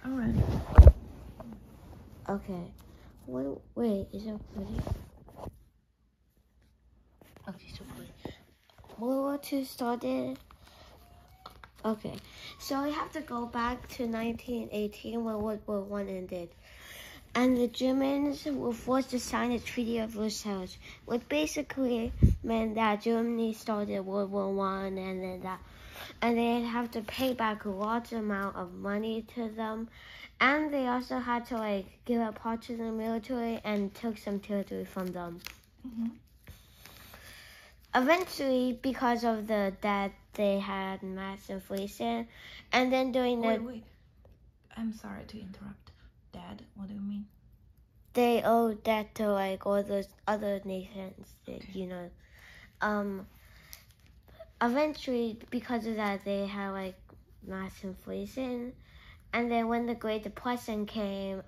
All right. Okay. Wait, is it ready? Okay, so good. World War II started. Okay, so we have to go back to 1918 when World War I ended. And the Germans were forced to sign the Treaty of Versailles, which basically meant that Germany started World War One, and they'd have to pay back a large amount of money to them, and they also had to give up parts of the military and took some territory from them. Mm-hmm. Eventually, because of the debt, they had mass inflation, and then during Wait. I'm sorry to interrupt. Dad, what do you mean? They owe debt to all those other nations, Okay. Eventually, because of that, they had mass inflation, and then when the Great Depression came,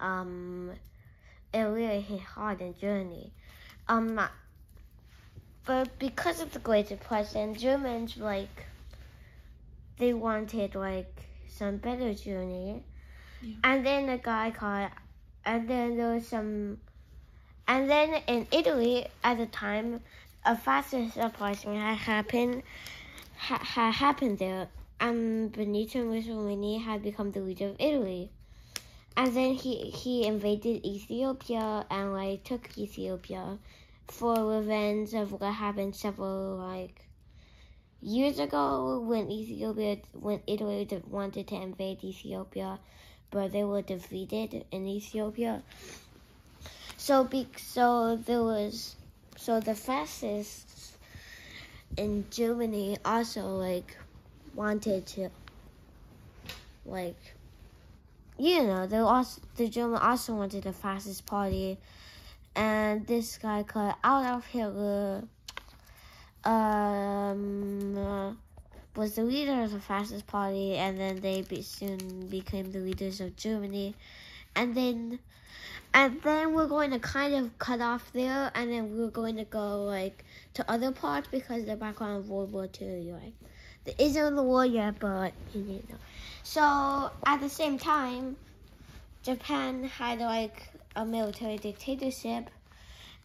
it really hit hard in Germany. But because of the Great Depression, Germans they wanted some better Germany, Yeah. and then the guy called, and then there was some, and then in Italy at the time, a fascist uprising had happened there, and Benito Mussolini had become the leader of Italy. And then he invaded Ethiopia and took Ethiopia for revenge of what happened several years ago when Italy wanted to invade Ethiopia, but they were defeated in Ethiopia. So the fascists in Germany also wanted to the German also wanted a fascist party, and this guy called Adolf Hitler was the leader of the fascist party, and then they soon became the leaders of Germany, and then we're going to kind of cut off there, and then we're going to go to other parts because the background of World War II, there isn't the war yet, but you need to know. So at the same time, Japan had a military dictatorship,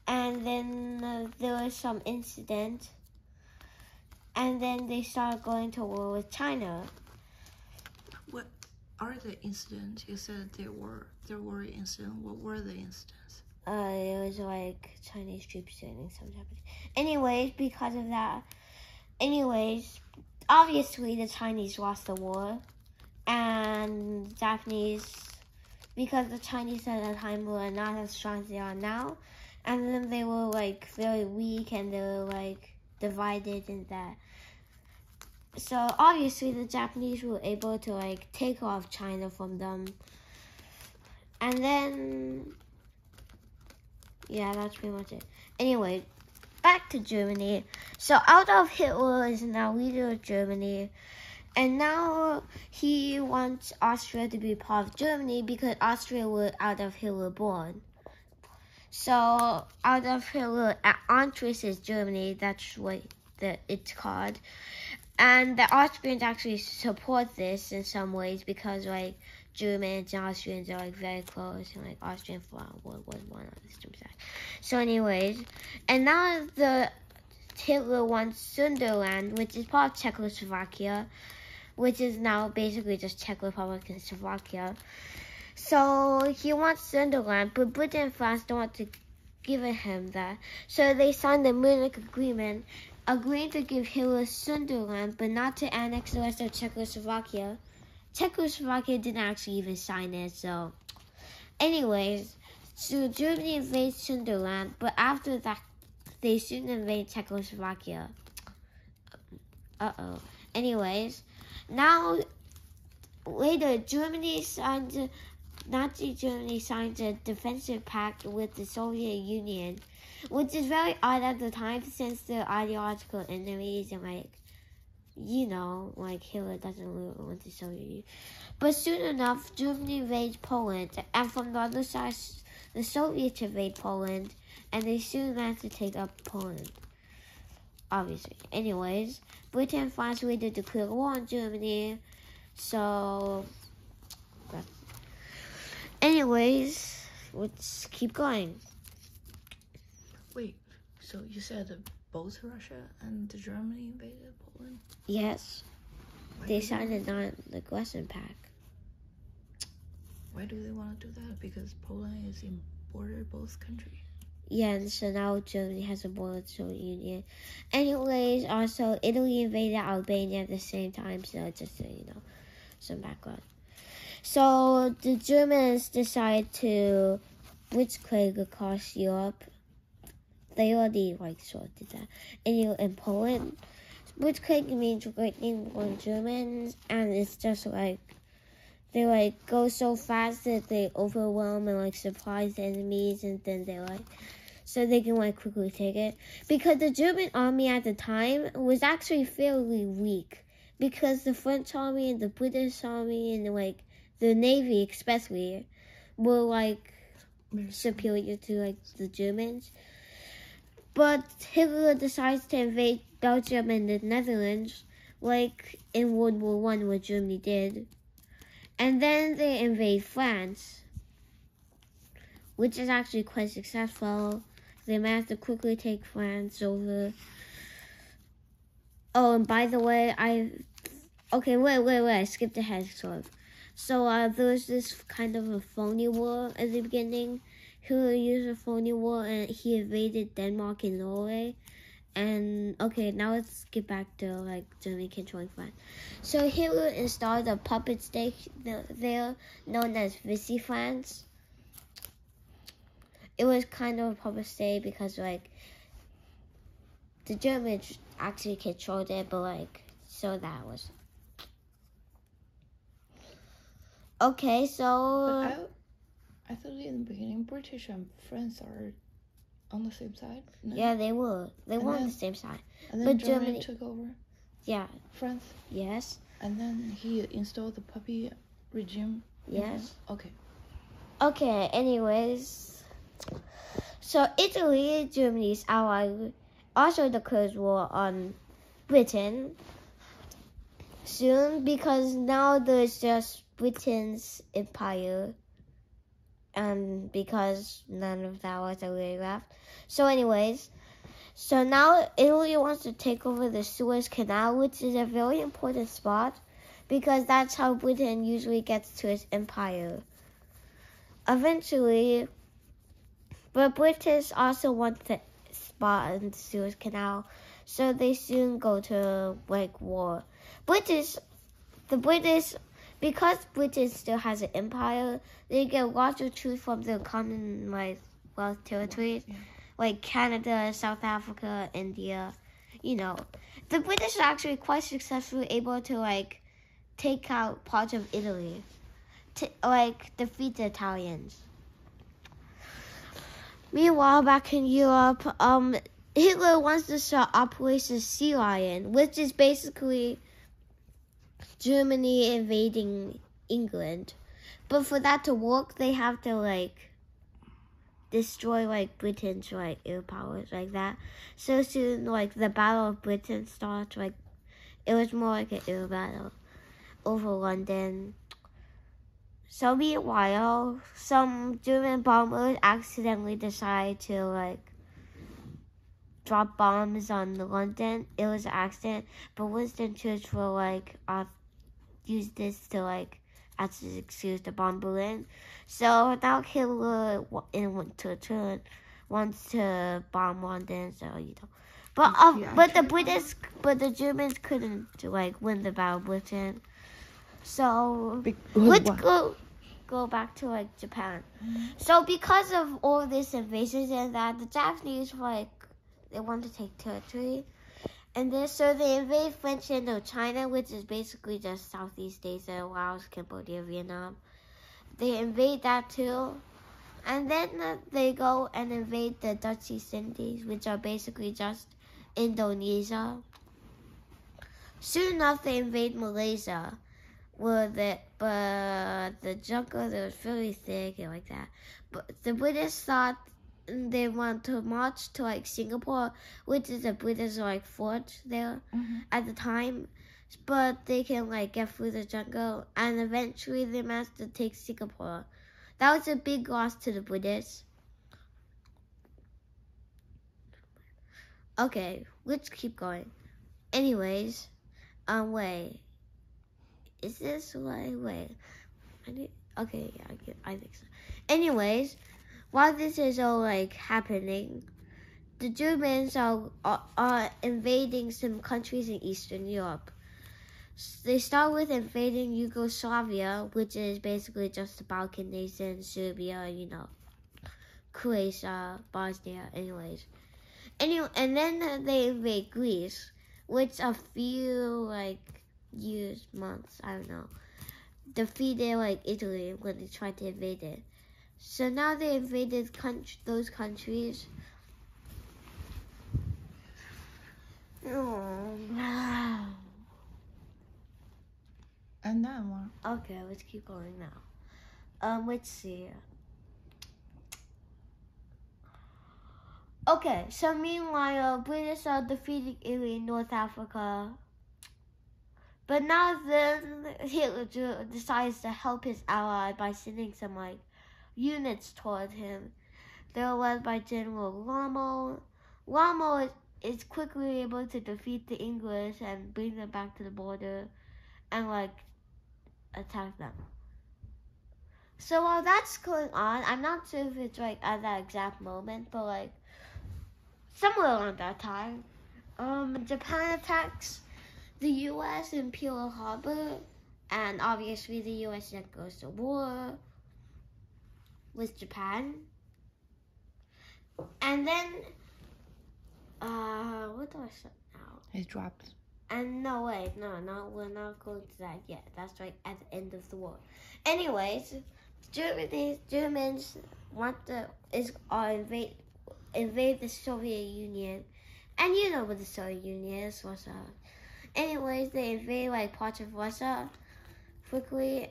and then there was some incident, and then they started going to war with China. What are the incidents? You said there were incidents. What were the incidents? It was Chinese troops doing some Japanese. Anyways, because of that, obviously the Chinese lost the war, and Japanese, because the Chinese at the time were not as strong as they are now, and then they were very weak, and they were divided in that. So obviously the Japanese were able to take off China from them, and then yeah, that's pretty much it. Anyway, back to Germany. So Adolf Hitler is now leader of Germany, and now he wants Austria to be part of Germany because Austria was Adolf Hitler born. So Adolf Hitler enters Germany. That's what it's called. And the Austrians actually support this in some ways because Germans and Austrians are very close, and Austrian fought World War I on this side. So anyways, and now the Hitler wants Sunderland, which is part of Czechoslovakia, which is now basically just Czech Republic and Slovakia. So he wants Sunderland, but Britain and France don't want to give him that. So they signed the Munich Agreement, agreeing to give Hitler Sunderland, but not to annex the rest of Czechoslovakia. Czechoslovakia didn't actually even sign it, so... Anyways, so Germany invades Sunderland, but after that, they soon invade Czechoslovakia. Anyways, now, later, Nazi Germany signs a defensive pact with the Soviet Union, which is very odd at the time since they're ideological enemies and Hitler doesn't really want the Soviet Union. But soon enough, Germany invades Poland, and from the other side, the Soviets invade Poland, and they soon manage to take up Poland. Obviously. Anyways, Britain and France later declared war on Germany, so anyways, let's keep going. Wait, so you said that both Russia and Germany invaded Poland? Yes, Why they do signed a non-aggression pact. Why do they want to do that? Because Poland is in border both countries. Yeah, and so now Germany has a border Soviet Union. Anyways, also Italy invaded Albania at the same time, so just so you know, some background. So the Germans decided to blitzkrieg across Europe. They already sort of did that. In Poland, blitzkrieg means lightning on Germans, and it's just they go so fast that they overwhelm and surprise the enemies, and then they so they can quickly take it. Because the German army at the time was actually fairly weak, because the French army and the British army and the Navy especially were superior to the Germans. But Hitler decides to invade Belgium and the Netherlands, in World War One, what Germany did. And then they invade France, which is actually quite successful. They managed to quickly take France over. Oh, and by the way, I skipped ahead sort of. So there was this kind of a phony war at the beginning. Hitler used a phony war and he invaded Denmark and Norway. And okay, now let's get back to Germany controlling France. So Hitler installed a puppet state there known as Vichy France. It was kind of a puppet state because the Germans actually controlled it, but so that was okay. So But I thought in the beginning British and France are on the same side. No? Yeah, they were. They were on the same side. And then Germany took over. Yeah. France. Yes. And then he installed the puppy regime. Yes. Okay. Okay. Anyways, so Italy, Germany's ally, also declares war on Britain soon, because now there's just Britain's empire, and because none of that was really left. So anyways, so now Italy wants to take over the Suez Canal, which is a very important spot, because that's how Britain usually gets to its empire. Eventually, but British also want the spot in the Suez Canal, so they soon go to war. Because Britain still has an empire, they get lots of troops from their Commonwealth territories, like Canada, South Africa, India. The British are actually quite successfully able to take out parts of Italy, to defeat the Italians. Meanwhile, back in Europe, Hitler wants to start Operation Sea Lion, which is basically Germany invading England. But for that to work, they have to destroy Britain's air powers like that. So soon the Battle of Britain starts. It was more like an air battle over London. So meanwhile, some German bombers accidentally decide to drop bombs on London. It was an accident, but Winston Churchill use this to as an excuse to bomb Berlin. So now Hitler wants to bomb London. So but the Germans couldn't win the battle of Britain. So let's go back to Japan. So because of all this invasions and that, the Japanese they want to take territory. And so they invade French Indochina, which is basically just Southeast Asia, Laos, Cambodia, Vietnam. They invade that too. And then they go and invade the Dutch East Indies, which are basically just Indonesia. Soon enough, they invade Malaysia, but the jungle there was really thick and that. But the British thought they want to march to Singapore, which is a British fort there at the time, but they can get through the jungle, and eventually they managed to take Singapore. That was a big loss to the British. Okay, let's keep going. Anyways, wait. Is this wait? Okay, yeah, I think so. Anyways, while this is all like happening, the Germans are invading some countries in Eastern Europe. They start with invading Yugoslavia, which is basically just the Balkan nations, Serbia, Croatia, Bosnia, anyways. And then they invade Greece, which a few months, I don't know, defeated Italy when they tried to invade it. So now they invaded those countries. And then what? Okay, let's keep going now. Let's see. Okay, so meanwhile, British are defeating Italy in North Africa. But now then, Hitler decides to help his ally by sending some units toward him. They're led by General Rommel. Rommel is quickly able to defeat the English and bring them back to the border and attack them. So while that's going on, I'm not sure if it's at that exact moment, but somewhere around that time, Japan attacks the U.S. in Pearl Harbor, and obviously the U.S. then goes to war with Japan. And then, what do I say now? He dropped. And no, wait, no, we're not going to that yet. That's at the end of the war. Anyways, Germans invade the Soviet Union, and you know what the Soviet Union is, Russia. Anyways, they invade parts of Russia quickly,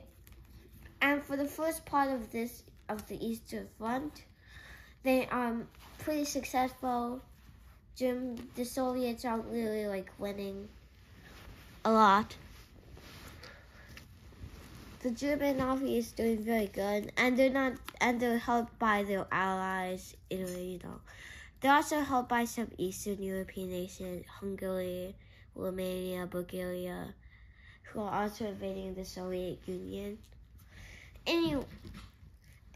and for the first part of the Eastern Front, they are pretty successful. The Soviets aren't really winning a lot. The German army is doing very good, and they're helped by their allies, Italy, They're also helped by some Eastern European nations, Hungary, Romania, Bulgaria, who are also invading the Soviet Union.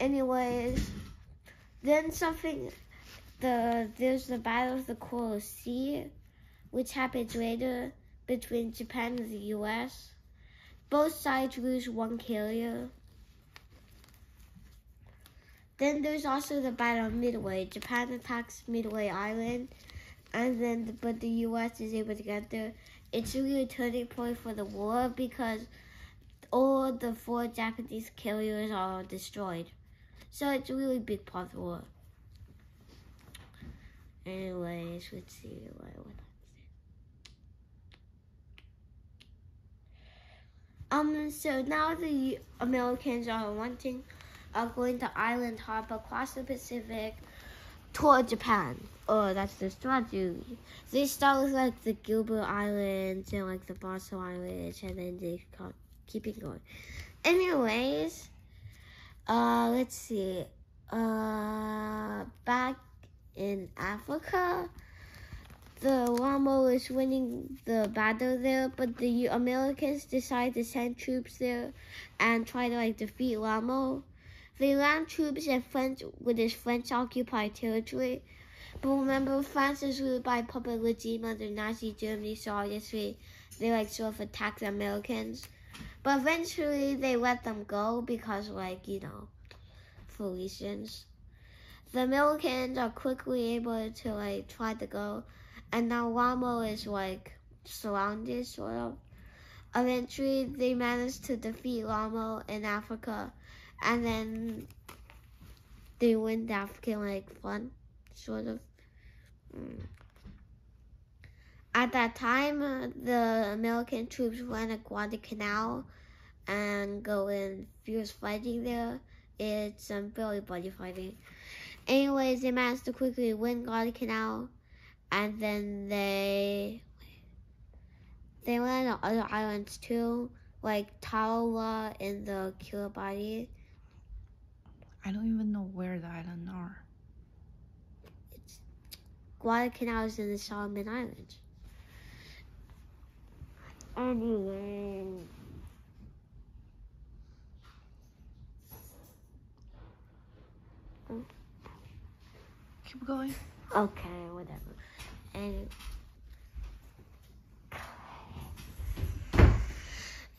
Anyways, then there's the Battle of the Coral Sea, which happens later between Japan and the U.S. Both sides lose one carrier. Then there's also the Battle of Midway. Japan attacks Midway Island, and but the U.S. is able to get there. It's really a turning point for the war because all the 4 Japanese carriers are destroyed. So it's a really big part of the war. Anyways, let's see what so now the Americans are going to island hop across the Pacific toward Japan. Oh, that's the strategy. They start with the Gilbert Islands and the Barstow Islands, and then they keep it going. Anyways, let's see. Back in Africa, the Rommel is winning the battle there, but the Americans decide to send troops there and try to defeat Rommel. They land troops in French-occupied territory, but remember, France is ruled by a puppet regime under Nazi Germany, so obviously they sort of attack the Americans. But eventually they let them go because for reasons. The Americans are quickly able to try to go, and now Rommel is surrounded sort of. Eventually they manage to defeat Rommel in Africa, and then they win the African front sort of. At that time, the American troops went at Guadalcanal and go in fierce fighting there. It's very bloody fighting. Anyways, they managed to quickly win Guadalcanal, and then they went on other islands too, like Tarawa in the Kiribati. I don't even know where the islands are. Guadalcanal is in the Solomon Islands. Anyway. Keep going. Okay, whatever.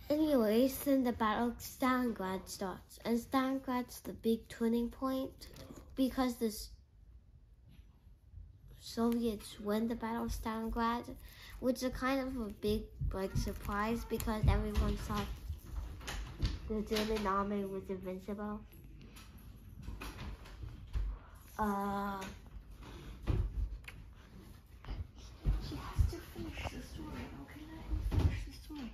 Anyways, then the Battle of Stalingrad starts. And Stalingrad's the big turning point because the Soviets win the Battle of Stalingrad, which is kind of a big surprise because everyone thought the German army was invincible. She has to finish the story. Okay, let him finish the story.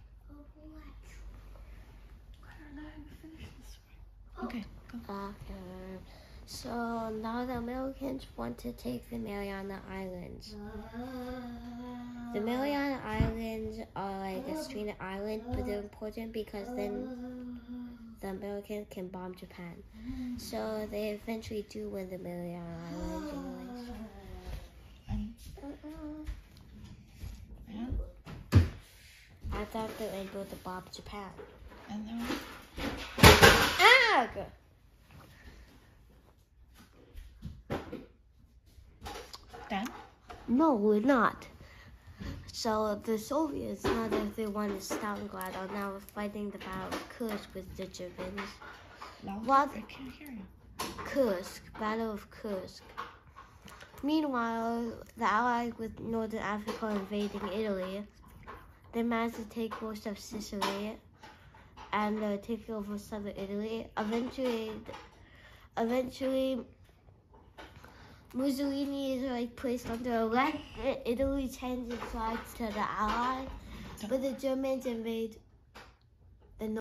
Let him finish the story. Okay, go. Okay. So now the Americans want to take the Mariana Islands. The Mariana Islands are like a string of islands, but they're important because then the Americans can bomb Japan. So they eventually do win the Mariana Islands anyways. And? I thought they were able to bomb Japan. And then? Ag! Then? No, we're not. So the Soviets, now that they won the Stalingrad, are now fighting the Battle of Kursk with the Germans. Louder, I can't hear you. Kursk, Battle of Kursk. Meanwhile, the Allies with Northern Africa invading Italy. They managed to take most of Sicily and take over southern Italy. Eventually, Mussolini is like placed under arrest. Italy changes sides to the Allies, but the Germans invade